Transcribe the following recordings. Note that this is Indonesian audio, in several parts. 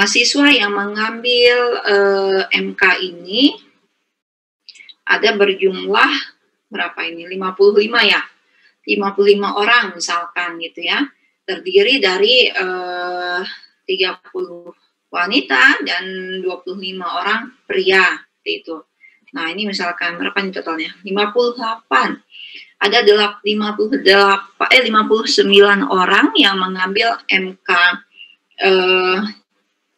mahasiswa yang mengambil MK ini ada berjumlah berapa ini? 55 ya. 55 orang misalkan gitu ya. Terdiri dari 30 wanita dan 25 orang pria itu. Nah, ini misalkan berapa nih totalnya? 58. Ada 59 orang yang mengambil MK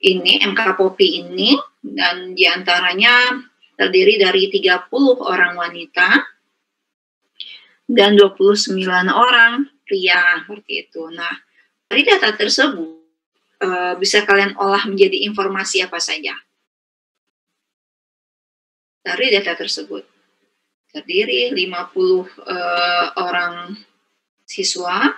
ini, MK POPI ini, dan diantaranya terdiri dari 30 orang wanita dan 29 orang pria, seperti itu. Nah, dari data tersebut bisa kalian olah menjadi informasi apa saja? Dari data tersebut terdiri 50 orang siswa,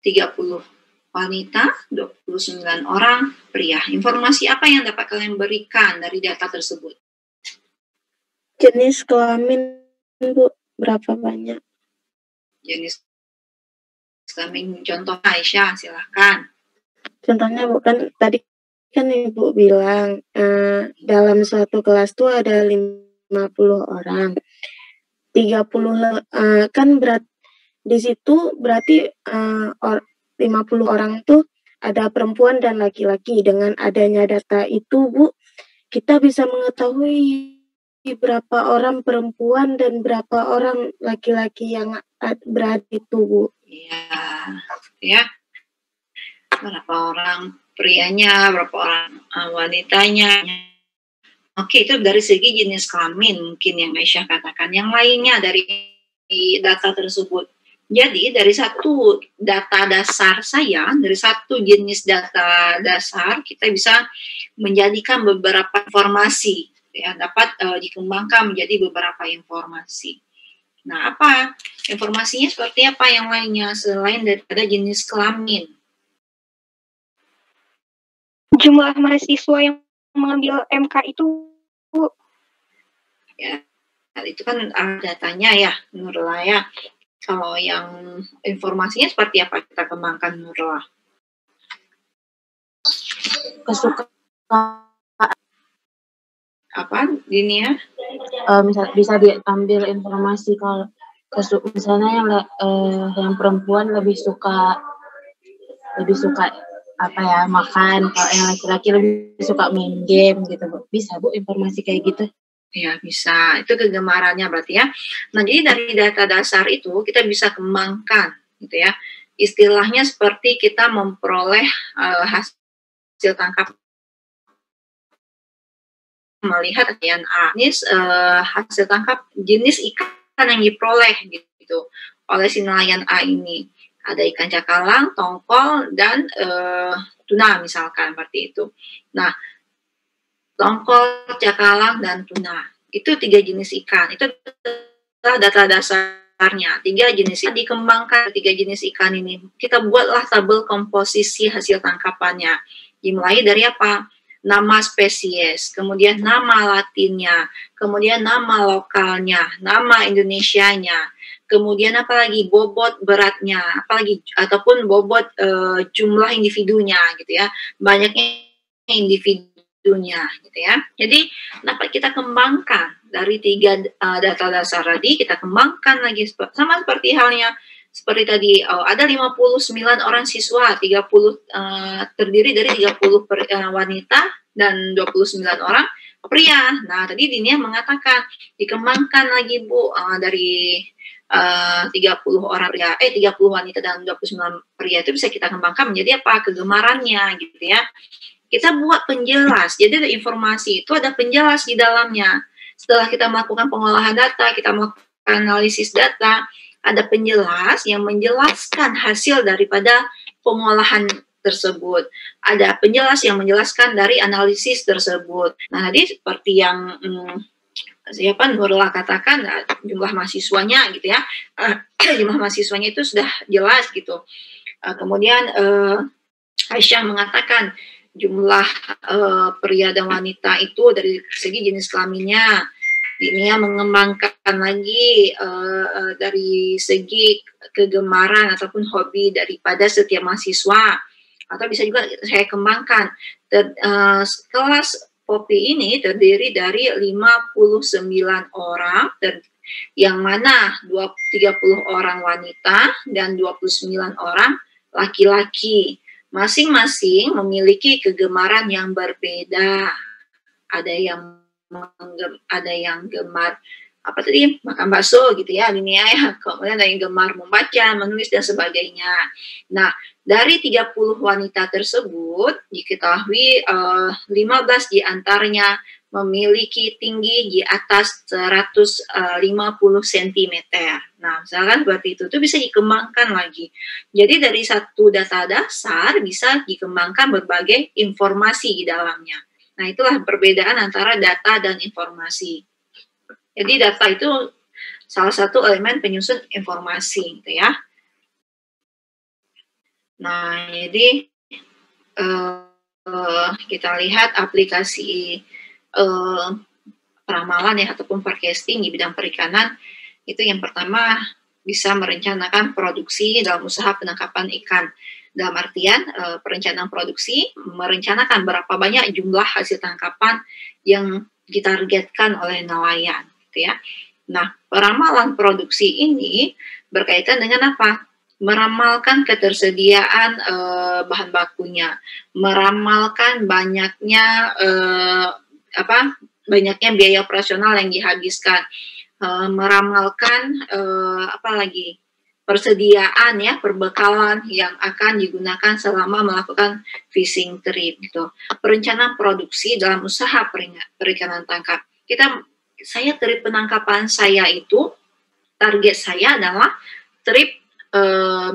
30 wanita, 29 orang pria. Informasi apa yang dapat kalian berikan dari data tersebut? Jenis kelamin, Bu, berapa banyak? Jenis kelamin, contoh Aisyah, silahkan. Contohnya, Bu, kan tadi kan Ibu bilang dalam suatu kelas tuh ada 50 orang. 30 kan di situ berarti 50 orang tuh ada perempuan dan laki-laki. Dengan adanya data itu, Bu, kita bisa mengetahui berapa orang perempuan dan berapa orang laki-laki yang berada itu, Bu. Ya. Berapa orang prianya, berapa orang wanitanya. Oke, itu dari segi jenis kelamin mungkin yang Aisyah katakan. Yang lainnya dari data tersebut. Jadi dari satu data dasar saya, dari satu jenis data dasar, kita bisa menjadikan beberapa informasi, ya, dapat dikembangkan menjadi beberapa informasi. Nah, apa informasinya seperti apa yang lainnya selain daripada jenis kelamin? Jumlah mahasiswa yang mengambil MK itu, Bu. Ya, itu kan datanya ya, Nurullah ya. Kalau yang informasinya seperti apa kita kembangkan, Nurullah? Kesukaan apa ini ya? Bisa diambil informasi kalau misalnya yang perempuan lebih suka apa ya, makan, kalau yang laki-laki lebih suka main game gitu, Bu. Bisa, Bu, informasi kayak gitu? Ya, bisa. Itu kegemarannya berarti ya. Nah, jadi dari data dasar itu kita bisa kembangkan gitu ya. Istilahnya seperti kita memperoleh hasil tangkap, melihat DNA hasil tangkap jenis ikan yang diperoleh gitu oleh si nelayan A ini. Ada ikan cakalang, tongkol, dan tuna misalkan seperti itu. Nah, tongkol, cakalang, dan tuna. Itu 3 jenis ikan. Itu adalah data dasarnya. 3 jenis ikan dikembangkan, 3 jenis ikan ini. Kita buatlah tabel komposisi hasil tangkapannya. Dimulai dari apa? Nama spesies, kemudian nama latinnya, kemudian nama lokalnya, nama Indonesianya, kemudian apalagi bobot beratnya, apalagi ataupun bobot jumlah individunya gitu ya. Banyaknya individu dunia gitu ya. Jadi dapat kita kembangkan dari 3 data dasar tadi, kita kembangkan lagi sama seperti halnya seperti tadi ada 59 orang siswa, 30 terdiri dari 30 wanita dan 29 orang pria. Nah, tadi Dinia mengatakan dikembangkan lagi, Bu, dari 30 orang pria, 30 wanita dan 29 pria itu bisa kita kembangkan menjadi apa? Kegemarannya gitu ya. Kita buat penjelas, jadi ada informasi itu ada penjelas di dalamnya. Setelah kita melakukan pengolahan data, kita melakukan analisis data, ada penjelas yang menjelaskan hasil daripada pengolahan tersebut. Ada penjelas yang menjelaskan dari analisis tersebut. Nah, tadi seperti yang Nurullah katakan, jumlah mahasiswanya gitu ya, jumlah mahasiswanya itu sudah jelas gitu. Kemudian Aisyah mengatakan jumlah pria dan wanita itu dari segi jenis kelaminnya. Dinia mengembangkan lagi dari segi kegemaran ataupun hobi daripada setiap mahasiswa. atau bisa juga saya kembangkan. Kelas Poppy ini terdiri dari 59 orang, yang mana 30 orang wanita dan 29 orang laki-laki. Masing-masing memiliki kegemaran yang berbeda. Ada yang gemar apa tadi, makan bakso gitu ya, Linnea ya. Kemudian ada yang gemar membaca, menulis dan sebagainya. Nah, dari 30 wanita tersebut diketahui 15 diantaranya memiliki tinggi di atas 150 cm. Nah, misalkan seperti itu bisa dikembangkan lagi. Jadi dari satu data dasar bisa dikembangkan berbagai informasi di dalamnya. Nah, itulah perbedaan antara data dan informasi. Jadi data itu salah satu elemen penyusun informasi, gitu ya. Nah, jadi kita lihat aplikasi peramalan ya ataupun forecasting di bidang perikanan. Itu yang pertama, bisa merencanakan produksi dalam usaha penangkapan ikan. Dalam artian perencanaan produksi, merencanakan berapa banyak jumlah hasil tangkapan yang ditargetkan oleh nelayan, gitu ya. Nah, peramalan produksi ini berkaitan dengan apa? Meramalkan ketersediaan bahan bakunya, meramalkan banyaknya banyaknya biaya operasional yang dihabiskan, meramalkan persediaan ya, perbekalan yang akan digunakan selama melakukan fishing trip gitu. Perencanaan produksi dalam usaha perikanan tangkap. Saya trip penangkapan saya itu, target saya adalah trip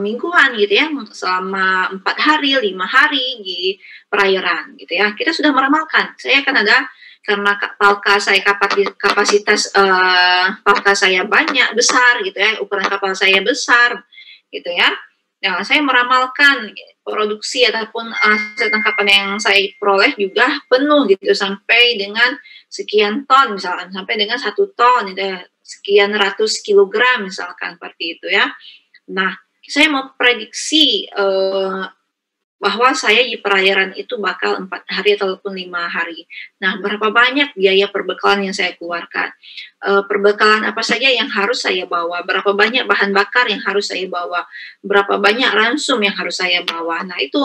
mingguan gitu ya, selama 4 hari, 5 hari di perairan gitu ya. Kita sudah meramalkan, saya akan ada, karena palka saya kapasitas palka saya besar gitu ya, ukuran kapal saya besar gitu ya. Nah, saya meramalkan produksi ataupun hasil tangkapan yang saya peroleh juga penuh gitu, sampai dengan sekian ton misalkan, sampai dengan 1 ton gitu ya, sekian ratus kilogram misalkan, seperti itu ya. Nah, saya mau prediksi bahwa saya di perairan itu bakal 4 hari ataupun 5 hari. Nah, berapa banyak biaya perbekalan yang saya keluarkan? Perbekalan apa saja yang harus saya bawa? Berapa banyak bahan bakar yang harus saya bawa? Berapa banyak ransum yang harus saya bawa? Nah, itu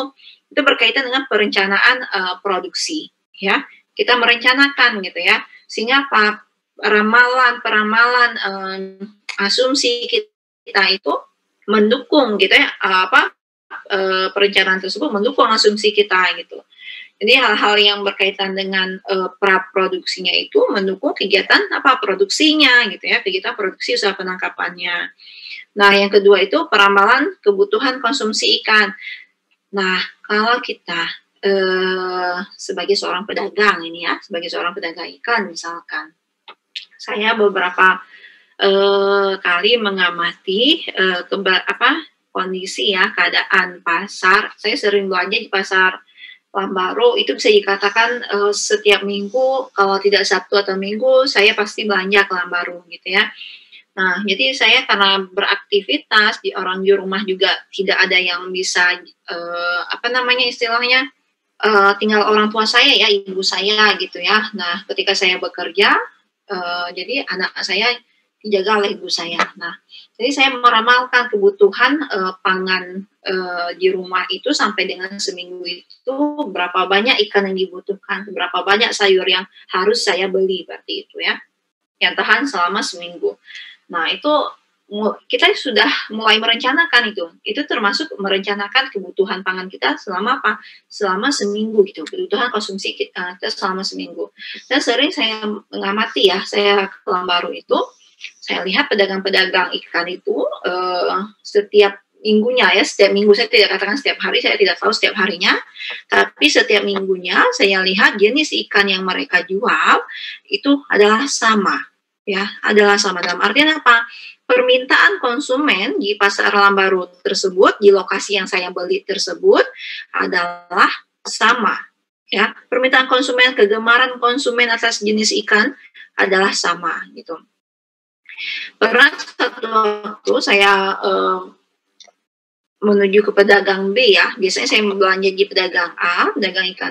berkaitan dengan perencanaan produksi, ya. Kita merencanakan gitu ya. Sehingga apa? Peramalan asumsi kita itu mendukung gitu ya, perencanaan tersebut mendukung asumsi kita gitu. Jadi hal-hal yang berkaitan dengan praproduksinya itu mendukung kegiatan produksinya gitu ya, kegiatan produksi usaha penangkapannya. Nah, yang kedua itu peramalan kebutuhan konsumsi ikan. Nah, kalau kita sebagai seorang pedagang ini ya, sebagai seorang pedagang ikan misalkan, saya beberapa kali mengamati kondisi ya, keadaan pasar. Saya sering belanja di pasar Lambaru, itu bisa dikatakan setiap minggu, kalau tidak Sabtu atau Minggu, saya pasti belanja ke Lambaru gitu ya. Nah, jadi saya karena beraktivitas, orang di rumah juga tidak ada yang bisa istilahnya tinggal orang tua saya ya, ibu saya gitu ya. Nah, ketika saya bekerja, jadi anak saya dijaga oleh ibu saya. Nah, jadi saya meramalkan kebutuhan pangan di rumah itu sampai dengan seminggu itu, berapa banyak ikan yang dibutuhkan, berapa banyak sayur yang harus saya beli, berarti itu ya, yang tahan selama seminggu. Nah, itu kita sudah mulai merencanakan itu. Itu termasuk merencanakan kebutuhan pangan kita selama apa? Selama seminggu gitu. Kebutuhan konsumsi kita selama seminggu. Dan sering saya mengamati ya, saya ke Lambaru itu, saya lihat pedagang-pedagang ikan itu setiap minggunya ya, setiap minggu, saya tidak katakan setiap hari, saya tidak tahu setiap harinya, tapi setiap minggunya saya lihat jenis ikan yang mereka jual itu adalah sama ya, adalah sama. Dalam artian apa? Permintaan konsumen di pasar Lambaru tersebut, di lokasi yang saya beli tersebut adalah sama ya. Permintaan konsumen, kegemaran konsumen atas jenis ikan adalah sama gitu. Pernah satu waktu saya menuju ke pedagang B ya. Biasanya saya belanja di pedagang A, pedagang ikan